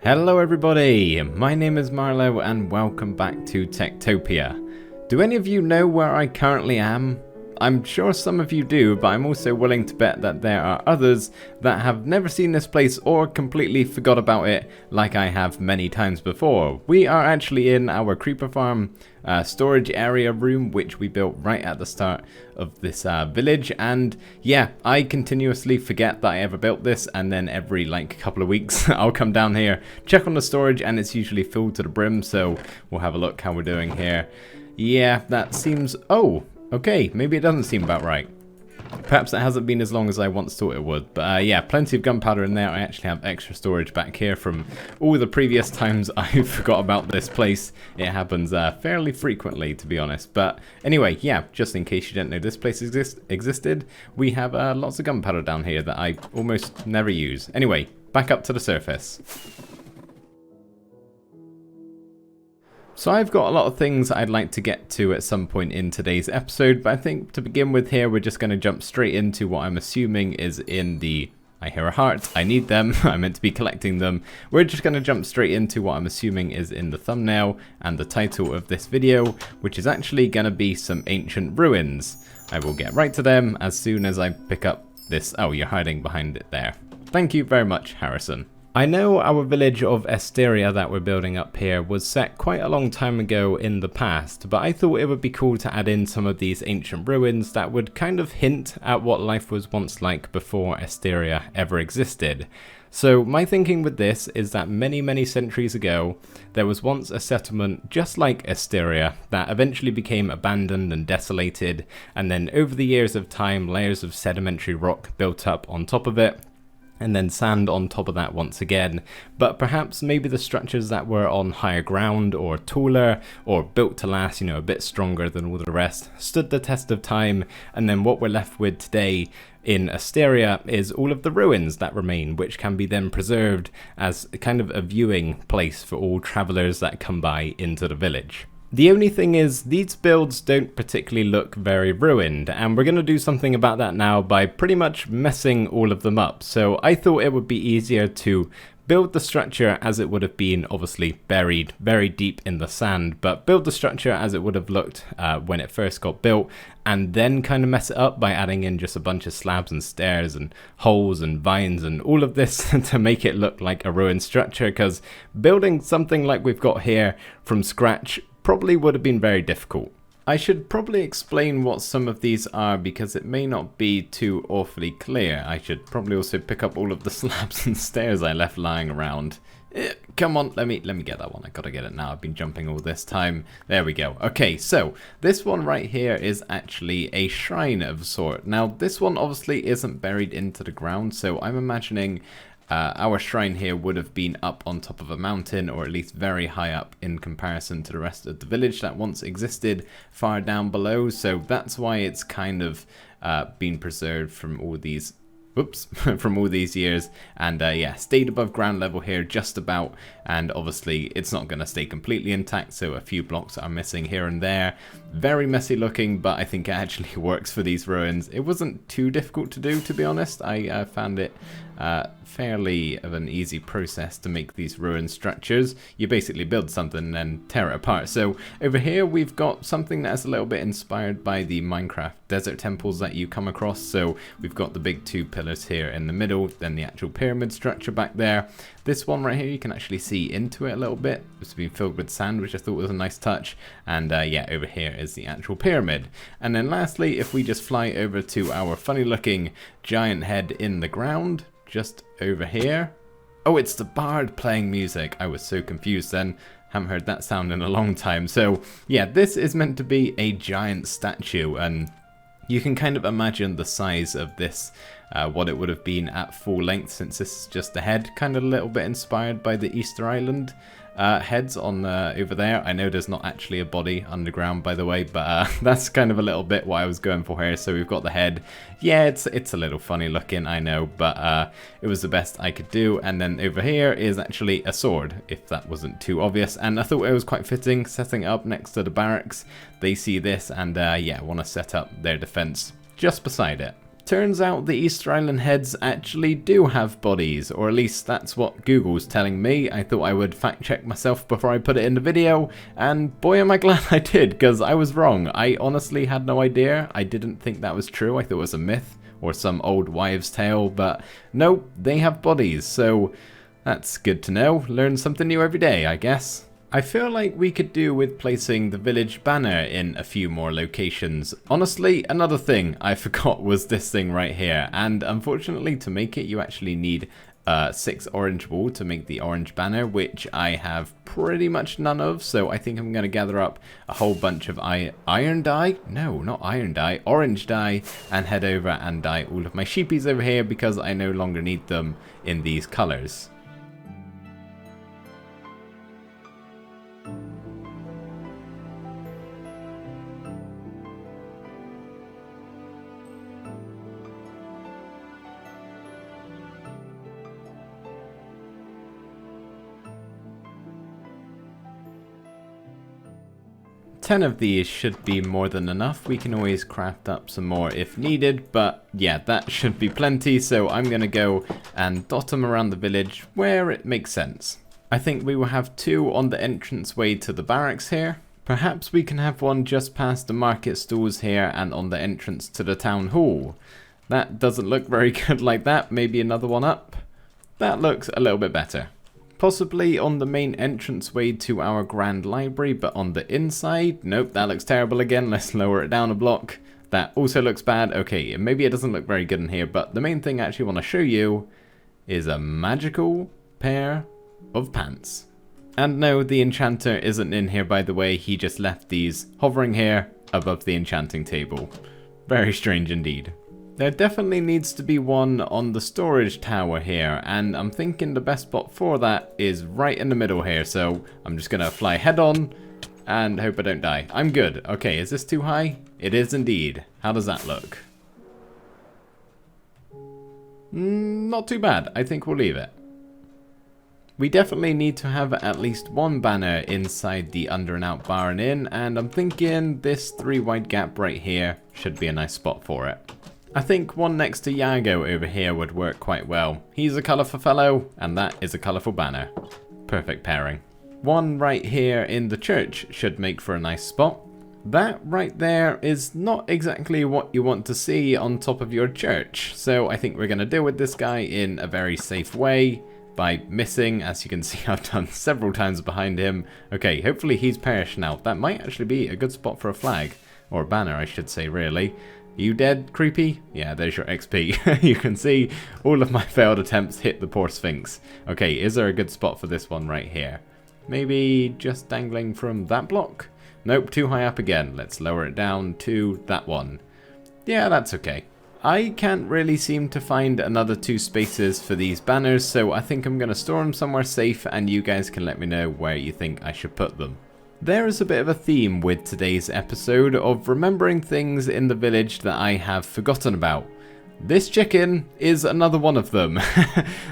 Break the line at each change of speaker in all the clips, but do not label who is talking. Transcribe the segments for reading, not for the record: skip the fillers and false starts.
Hello everybody, my name is Marlo and welcome back to TekTopia. Do any of you know where I currently am? I'm sure some of you do, but I'm also willing to bet that there are others that have never seen this place or completely forgot about it like I have many times before. We are actually in our creeper farm storage area room, which we built right at the start of this village, and yeah, I continuously forget that I ever built this, and then every couple of weeks I'll come down here, check on the storage, and it's usually filled to the brim, so we'll have a look how we're doing here. Yeah, that seems... oh! Okay, maybe it doesn't seem about right. Perhaps it hasn't been as long as I once thought it would. But yeah, plenty of gunpowder in there. I actually have extra storage back here from all the previous times I forgot about this place. It happens fairly frequently, to be honest. But anyway, yeah, just in case you didn't know this place existed, we have lots of gunpowder down here that I almost never use. Anyway, back up to the surface. So I've got a lot of things I'd like to get to at some point in today's episode, but I think to begin with here, we're just going to jump straight into what I'm assuming is in the... I hear a heart, I need them, I meant to be collecting them. We're just going to jump straight into what I'm assuming is in the thumbnail and the title of this video, which is actually going to be some ancient ruins. I will get right to them as soon as I pick up this... oh, you're hiding behind it there. Thank you very much, Harrison. I know our village of Esteria that we're building up here was set quite a long time ago in the past, but I thought it would be cool to add in some of these ancient ruins that would kind of hint at what life was once like before Esteria ever existed. So my thinking with this is that many centuries ago, there was once a settlement just like Esteria that eventually became abandoned and desolated, and then over the years of time, layers of sedimentary rock built up on top of it, and then sand on top of that once again. But perhaps maybe the structures that were on higher ground or taller or built to last, a bit stronger than all the rest, stood the test of time, and then what we're left with today in Esteria is all of the ruins that remain, which can be then preserved as kind of a viewing place for all travelers that come by into the village. The only thing is, these builds don't particularly look very ruined, and we're going to do something about that now by pretty much messing all of them up. So I thought it would be easier to build the structure as it would have been obviously buried very deep in the sand, but build the structure as it would have looked when it first got built, and then kind of mess it up by adding in just a bunch of slabs and stairs and holes and vines and all of this to make it look like a ruined structure, because building something like we've got here from scratch probably would have been very difficult. I should probably explain what some of these are because it may not be too awfully clear. I should probably also pick up all of the slabs and stairs I left lying around. Come on, let me get that one. I gotta get it now. I've been jumping all this time. There we go. Okay, so this one right here is actually a shrine of a sort. Now, this one obviously isn't buried into the ground, so I'm imagining our shrine here would have been up on top of a mountain, or at least very high up in comparison to the rest of the village that once existed far down below. So that's why it's kind of been preserved from all these from all these years, and yeah, stayed above ground level here just about, and obviously it's not going to stay completely intact, so a few blocks are missing here and there. Very messy looking, but I think it actually works for these ruins. It wasn't too difficult to do, to be honest. I found it fairly of an easy process to make these ruin structures. You basically build something and then tear it apart. So over here we've got something that's a little bit inspired by the Minecraft desert temples that you come across. So we've got the big two pillars here in the middle, then the actual pyramid structure back there. This one right here, you can actually see into it a little bit. It's been filled with sand, which I thought was a nice touch. And yeah, over here is the actual pyramid. And then lastly, if we just fly over to our funny looking giant head in the ground, just over here. Oh, it's the bard playing music. I was so confused then. Haven't heard that sound in a long time. So yeah, this is meant to be a giant statue, and you can kind of imagine the size of this, what it would have been at full length, since this is just the head, kind of a little bit inspired by the Easter Island heads on over there. I know there's not actually a body underground, by the way, but that's kind of a little bit what I was going for here. So we've got the head. Yeah, it's a little funny looking, I know, but it was the best I could do. And then over here is actually a sword, if that wasn't too obvious. And I thought it was quite fitting setting up next to the barracks. They see this and yeah, want to set up their defense just beside it. Turns out the Easter Island heads actually do have bodies, or at least that's what Google's telling me. I thought I would fact check myself before I put it in the video, and boy am I glad I did, because I was wrong. I honestly had no idea. I didn't think that was true. I thought it was a myth or some old wives' tale, but nope, they have bodies, so that's good to know. Learn something new every day, I guess. I feel like we could do with placing the village banner in a few more locations. Honestly, another thing I forgot was this thing right here, and unfortunately to make it you actually need 6 orange wool to make the orange banner, which I have pretty much none of, so I think I'm going to gather up a whole bunch of iron dye? No, not iron dye, orange dye, and head over and dye all of my sheepies over here because I no longer need them in these colours. Ten of these should be more than enough. We can always craft up some more if needed, but yeah, that should be plenty, so I'm going to go and dot them around the village where it makes sense. I think we will have 2 on the entranceway to the barracks here. Perhaps we can have one just past the market stalls here and on the entrance to the town hall. That doesn't look very good like that. Maybe another one up. That looks a little bit better. Possibly on the main entranceway to our grand library, but on the inside, nope, that looks terrible again. Let's lower it down a block. That also looks bad. Okay, maybe it doesn't look very good in here, but the main thing I actually want to show you is a magical pair of pants. And no, the enchanter isn't in here, by the way. He just left these hovering here above the enchanting table. Very strange indeed. There definitely needs to be one on the storage tower here, and I'm thinking the best spot for that is right in the middle here, so I'm just going to fly head on and hope I don't die. I'm good. Okay, is this too high? It is indeed. How does that look? Not too bad. I think we'll leave it. We definitely need to have at least one banner inside the under and out bar and inn, and I'm thinking this 3 wide gap right here should be a nice spot for it. I think one next to Yago over here would work quite well. He's a colourful fellow, and that is a colourful banner. Perfect pairing. One right here in the church should make for a nice spot. That right there is not exactly what you want to see on top of your church, so I think we're going to deal with this guy in a very safe way by missing. As you can see, I've done several times behind him. Okay, hopefully he's perished now. That might actually be a good spot for a flag, or a banner I should say really. You dead, creepy? Yeah, there's your XP. You can see all of my failed attempts hit the poor Sphinx. Okay, is there a good spot for this one right here? Maybe just dangling from that block? Nope, too high up again. Let's lower it down to that one. Yeah, that's okay. I can't really seem to find another 2 spaces for these banners, so I think I'm going to store them somewhere safe, and you guys can let me know where you think I should put them. There is a bit of a theme with today's episode of remembering things in the village that I have forgotten about. This chicken is another one of them.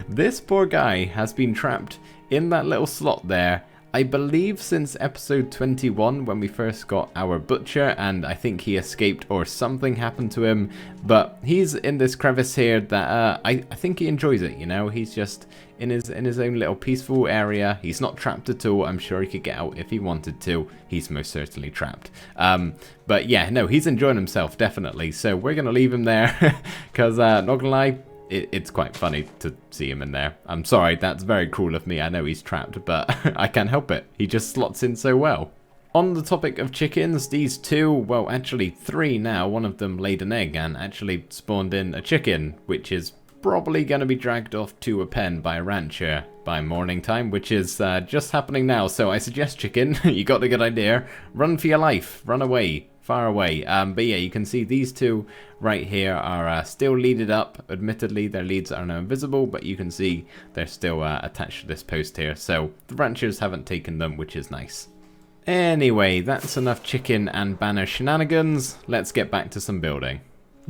This poor guy has been trapped in that little slot there, I believe since episode 21 when we first got our butcher, and I think he escaped or something happened to him, but he's in this crevice here that I think he enjoys it, you know. He's just in his own little peaceful area. He's not trapped at all. I'm sure he could get out if he wanted to. He's most certainly trapped. But yeah, no, he's enjoying himself definitely, so we're gonna leave him there because not gonna lie, it's quite funny to see him in there. I'm sorry, that's very cruel of me. I know he's trapped, but I can't help it. He just slots in so well. On the topic of chickens, these 2, well actually 3 now, one of them laid an egg and actually spawned in a chicken, which is probably going to be dragged off to a pen by a rancher by morning time, which is just happening now. So I suggest, chicken, you got a good idea. Run for your life. Run away. Far away. But yeah, you can see these 2 right here are still leaded up. Admittedly, their leads are now invisible, but you can see they're still attached to this post here. So the ranchers haven't taken them, which is nice. Anyway, that's enough chicken and banner shenanigans. Let's get back to some building.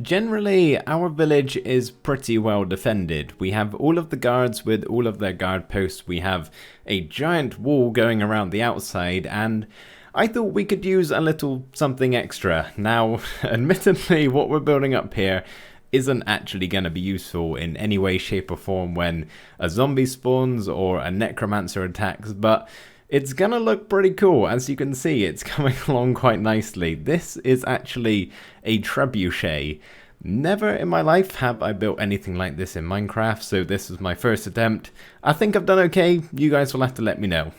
Generally, our village is pretty well defended. We have all of the guards with all of their guard posts. We have a giant wall going around the outside, and I thought we could use a little something extra. Now, admittedly, what we're building up here isn't actually going to be useful in any way, shape or form when a zombie spawns or a necromancer attacks, but it's going to look pretty cool. As you can see, it's coming along quite nicely. This is actually a Trebuchet. Never in my life have I built anything like this in Minecraft, so this is my first attempt. I think I've done okay. You guys will have to let me know.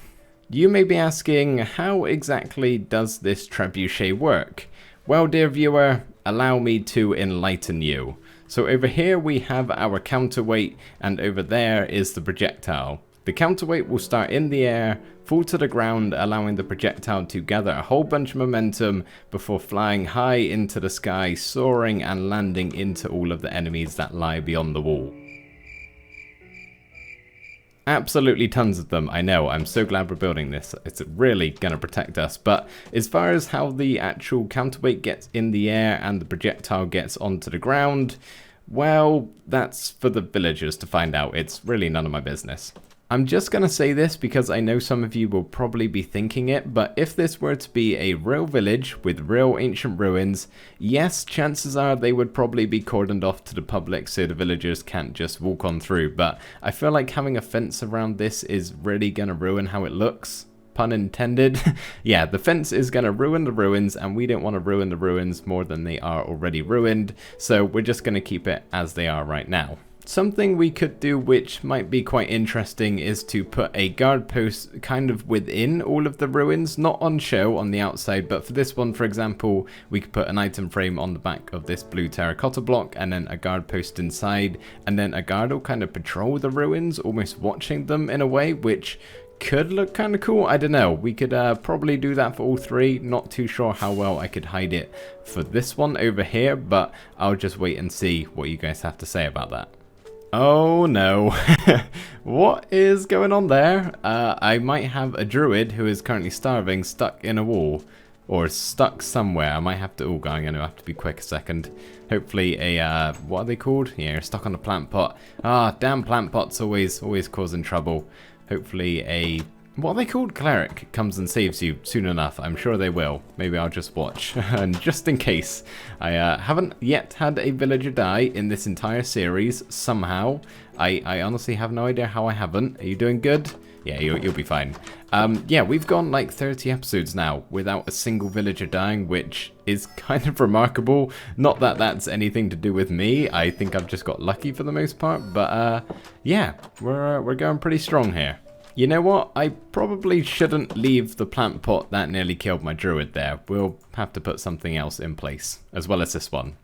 You may be asking, how exactly does this Trebuchet work? Well, dear viewer, allow me to enlighten you. So over here we have our counterweight, and over there is the projectile. The counterweight will start in the air, fall to the ground, allowing the projectile to gather a whole bunch of momentum before flying high into the sky, soaring and landing into all of the enemies that lie beyond the wall. Absolutely tons of them, I know. I'm so glad we're building this. It's really going to protect us. But as far as how the actual counterweight gets in the air and the projectile gets onto the ground, well, that's for the villagers to find out. It's really none of my business. I'm just going to say this because I know some of you will probably be thinking it, but if this were to be a real village with real ancient ruins, yes, chances are they would probably be cordoned off to the public so the villagers can't just walk on through, but I feel like having a fence around this is really going to ruin how it looks. Pun intended. Yeah, the fence is going to ruin the ruins, and we don't want to ruin the ruins more than they are already ruined, so we're just going to keep it as they are right now. Something we could do which might be quite interesting is to put a guard post kind of within all of the ruins, not on show on the outside, but for this one, for example, we could put an item frame on the back of this blue terracotta block and then a guard post inside, and then a guard will kind of patrol the ruins, almost watching them in a way, which could look kind of cool. I don't know. We could probably do that for all three. Not too sure how well I could hide it for this one over here, but I'll just wait and see what you guys have to say about that. Oh no. What is going on there? I might have a druid who is currently starving stuck in a wall. Or stuck somewhere. I might have to... Oh, I'm going to have to be quick a second. Hopefully a... what are they called? Yeah, you're stuck on a plant pot. Ah, damn plant pots always causing trouble. Hopefully a... what are they called? Cleric comes and saves you soon enough. I'm sure they will. Maybe I'll just watch. And just in case. I haven't yet had a villager die in this entire series, somehow. I honestly have no idea how I haven't. Are you doing good? Yeah, you'll be fine. Yeah, we've gone like 30 episodes now without a single villager dying, which is kind of remarkable. Not that that's anything to do with me. I think I've just got lucky for the most part. But yeah, we're going pretty strong here. You know what? I probably shouldn't leave the plant pot that nearly killed my druid there. We'll have to put something else in place, as well as this one.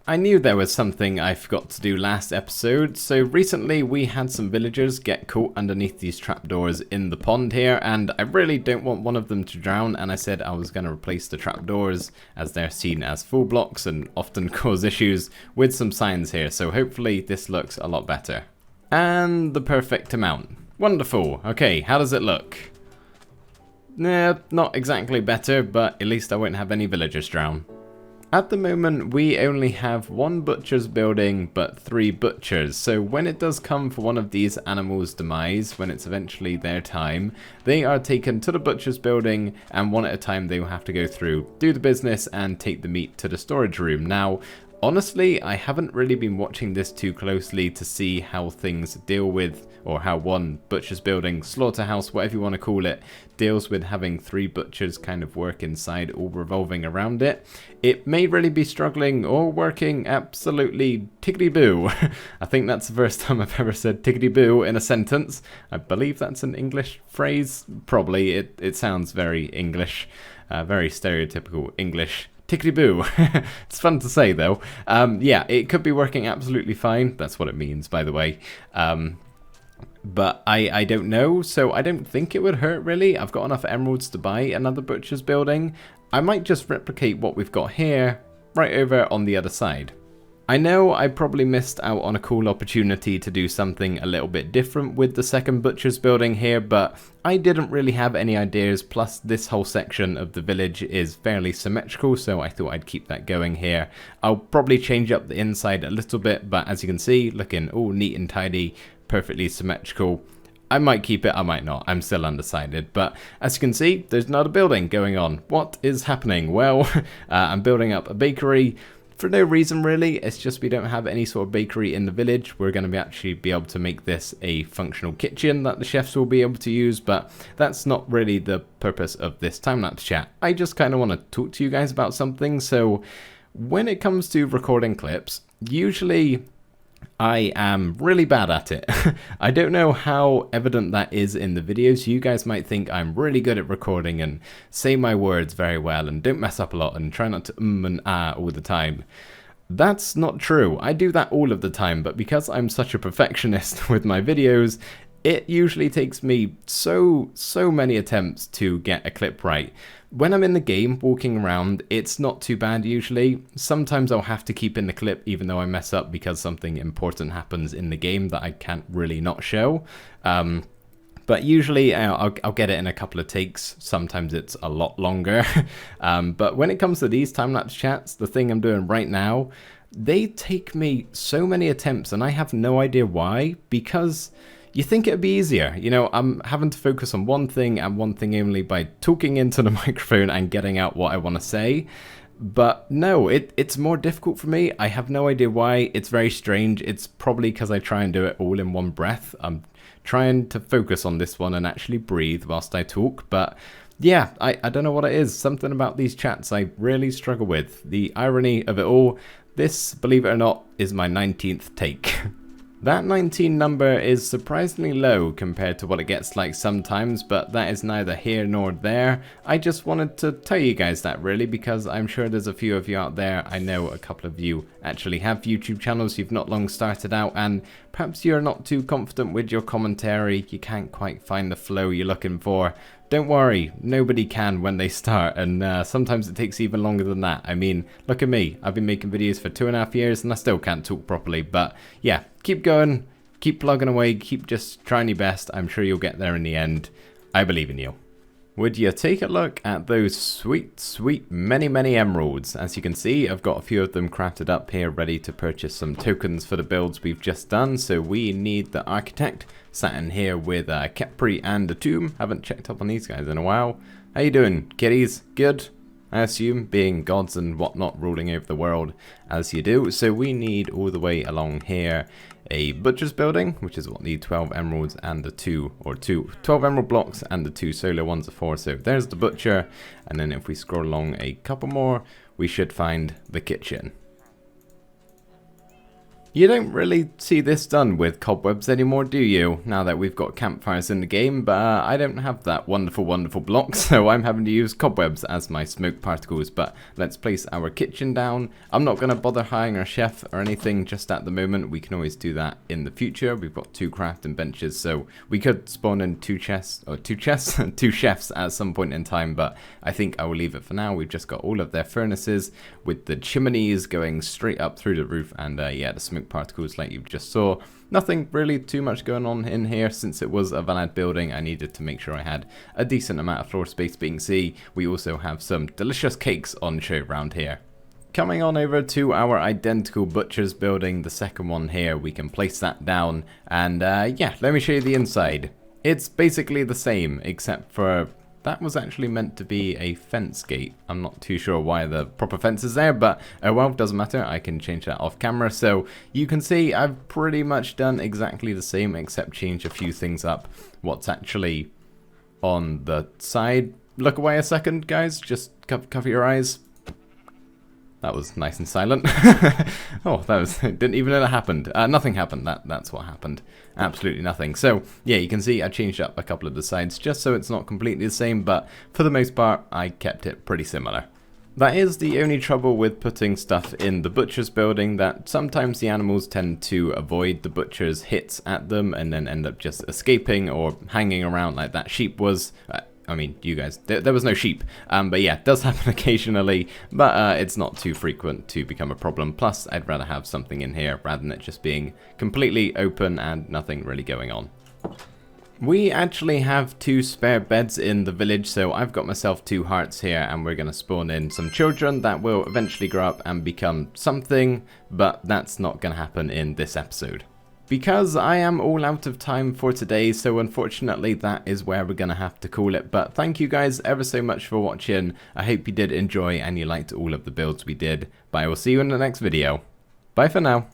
I knew there was something I forgot to do last episode, so recently we had some villagers get caught underneath these trapdoors in the pond here, and I really don't want one of them to drown, and I said I was going to replace the trapdoors as they're seen as full blocks and often cause issues with some signs here, so hopefully this looks a lot better. And the perfect amount. Wonderful. Okay, how does it look? Nah, not exactly better, but at least I won't have any villagers drown. At the moment, we only have one butcher's building, but 3 butchers. So when it does come for one of these animals' demise, when it's eventually their time, they are taken to the butcher's building, and one at a time they will have to go through, do the business, and take the meat to the storage room. Now, honestly, I haven't really been watching this too closely to see how things deal with, or how one butcher's building, slaughterhouse, whatever you want to call it, deals with having 3 butchers kind of work inside, all revolving around it. It may really be struggling or working absolutely tickety-boo. I think that's the first time I've ever said tickety-boo in a sentence. I believe that's an English phrase. Probably. It sounds very English, very stereotypical English. Tickety-boo. It's fun to say, though. Yeah, it could be working absolutely fine. That's what it means, by the way. But I don't know, so I don't think it would hurt, really. I've got enough emeralds to buy another butcher's building. I might just replicate what we've got here, right over on the other side. I know I probably missed out on a cool opportunity to do something a little bit different with the second butcher's building here, but I didn't really have any ideas, plus this whole section of the village is fairly symmetrical, so I thought I'd keep that going here. I'll probably change up the inside a little bit, but as you can see, looking all neat and tidy, perfectly symmetrical. I might keep it, I might not, I'm still undecided, but as you can see, there's not a building going on. What is happening? Well, I'm building up a bakery. for no reason really. It's just we don't have any sort of bakery in the village. We're going to actually be able to make this a functional kitchen that the chefs will be able to use, but that's not really the purpose of this time-lapse chat. I just kind of want to talk to you guys about something. So when it comes to recording clips, usually I am really bad at it. I don't know how evident that is in the videos. You guys might think I'm really good at recording and say my words very well and don't mess up a lot and try not to and ah all the time. That's not true. I do that all of the time, but because I'm such a perfectionist with my videos, it usually takes me so many attempts to get a clip right. When I'm in the game, walking around, it's not too bad usually. Sometimes I'll have to keep in the clip even though I mess up because something important happens in the game that I can't really not show. But usually I'll get it in a couple of takes. Sometimes it's a lot longer. But when it comes to these time-lapse chats, the thing I'm doing right now, they take me so many attempts and I have no idea why, because you think it'd be easier. You know, I'm having to focus on one thing and one thing only by talking into the microphone and getting out what I want to say. But no, it's more difficult for me. I have no idea why. It's very strange. It's probably because I try and do it all in one breath. I'm trying to focus on this one and actually breathe whilst I talk. But yeah, I don't know what it is. Something about these chats I really struggle with. The irony of it all, this, believe it or not, is my 19th take. That 19 number is surprisingly low compared to what it gets like sometimes, but that is neither here nor there. I just wanted to tell you guys that really, because I'm sure there's a few of you out there. I know a couple of you actually have YouTube channels you've not long started out, and perhaps you're not too confident with your commentary. You can't quite find the flow you're looking for. Don't worry, nobody can when they start, and sometimes it takes even longer than that. I mean, look at me. I've been making videos for 2.5 years and I still can't talk properly. But yeah, keep going, keep plugging away, keep just trying your best. I'm sure you'll get there in the end. I believe in you. Would you take a look at those sweet many emeralds? As you can see, I've got a few of them crafted up here ready to purchase some tokens for the builds we've just done. So we need the architect sat in here with Kepri and the tomb. Haven't checked up on these guys in a while. How you doing, kiddies? Good? I assume, being gods and whatnot ruling over the world as you do. So we need all the way along here a butcher's building, which is what the 12 emeralds and the 12 emerald blocks and the 2 solar ones are for. So there's the butcher, and then if we scroll along a couple more, we should find the kitchen. You don't really see this done with cobwebs anymore, do you? Now that we've got campfires in the game, but I don't have that wonderful block, so I'm having to use cobwebs as my smoke particles. But let's place our kitchen down. I'm not going to bother hiring a chef or anything just at the moment. We can always do that in the future. We've got 2 crafting benches, so we could spawn in 2 chefs at some point in time, but I think I will leave it for now. We've just got all of their furnaces with the chimneys going straight up through the roof, and yeah, the smoke particles like you just saw. Nothing really too much going on in here. Since it was a valid building, I needed to make sure I had a decent amount of floor space being seen. We also have some delicious cakes on show around here. Coming on over to our identical butcher's building, the second one here, we can place that down, and yeah, let me show you the inside. It's basically the same, except for that was actually meant to be a fence gate. I'm not too sure why the proper fence is there, but oh well, doesn't matter. I can change that off camera. So you can see I've pretty much done exactly the same, except change a few things up. What's actually on the side. Look away a second, guys. Just cover your eyes. That was nice and silent. Oh, didn't even know that happened. Nothing happened. That's what happened. Absolutely nothing. So yeah, you can see I changed up a couple of the sides just so it's not completely the same, but for the most part, I kept it pretty similar. That is the only trouble with putting stuff in the butcher's building, that sometimes the animals tend to avoid the butcher's hits at them and then end up just escaping or hanging around like that sheep was. I mean, you guys, there was no sheep, but yeah, it does happen occasionally, but it's not too frequent to become a problem. Plus, I'd rather have something in here rather than it just being completely open and nothing really going on. We actually have 2 spare beds in the village, so I've got myself 2 hearts here, and we're going to spawn in some children that will eventually grow up and become something, but that's not going to happen in this episode. because I am all out of time for today, so unfortunately that is where we're going to have to call it. But thank you guys ever so much for watching. I hope you did enjoy and you liked all of the builds we did. But I will see you in the next video. Bye for now.